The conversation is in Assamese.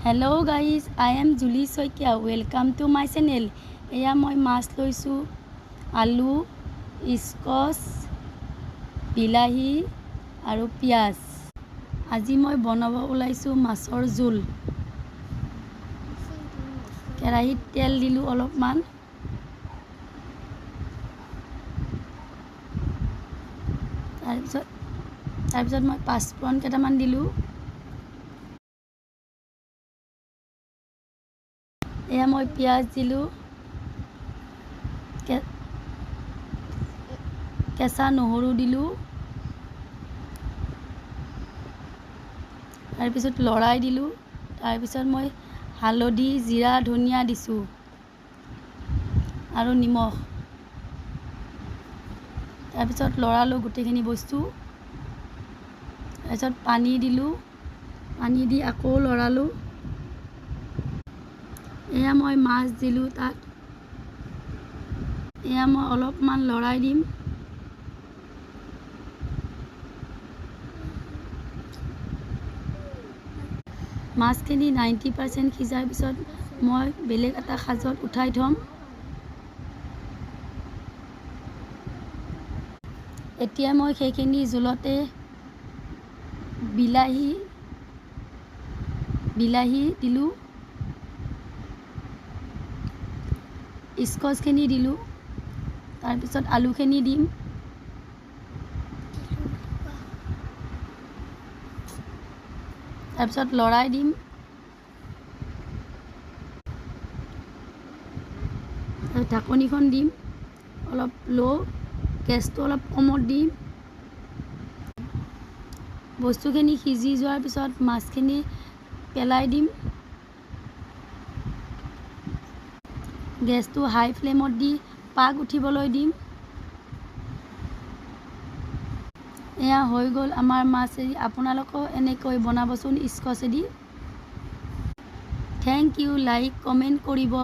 Hello guys, I am Julie Soikia. Welcome to my channel. এয়া মই মাছ লৈছোঁ, আলু, স্কচ, বিলাহী আৰু পিঁয়াজ। আজি মই বনাব ওলাইছোঁ মাছৰ জোল। কেৰাহীত তেল দিলোঁ অলপমান। তাৰপিছত মই পাঁচফোৰণ কেইটামান দিলোঁ। এয়া মই পিঁয়াজ দিলোঁ, কেঁচা নহৰু দিলোঁ, তাৰপিছত লৰাই দিলোঁ। তাৰপিছত মই হালধি, জিৰা, ধনিয়া দিছোঁ আৰু নিমখ। তাৰপিছত লৰালোঁ গোটেইখিনি বস্তু। তাৰপিছত পানী দিলোঁ, পানী দি আকৌ লৰালোঁ। এয়া মই মাছ দিলোঁ তাত। এয়া মই অলপমান লৰাই দিম। মাছখিনি 90% সিজাৰ পিছত মই বেলেগ এটা সাজত উঠাই থ'ম। এতিয়া মই সেইখিনি জোলতে বিলাহী দিলোঁ, স্কচখিনি দিলোঁ, তাৰপিছত আলুখিনি দিম। তাৰপিছত লৰাই দিম। ঢাকনিখন দিম অলপ গেছটো অলপ কমত দিম। বস্তুখিনি সিজি যোৱাৰ পিছত মাছখিনি পেলাই দিম। গেছটো হাই ফ্লেমত দি পাক উঠিবলৈ দিম। এয়া হৈ গ'ল আমাৰ মাছেদি। আপোনালোকেও এনেকৈ বনাবচোন স্কচেদি। থেংক ইউ, লাইক কমেণ্ট কৰিব।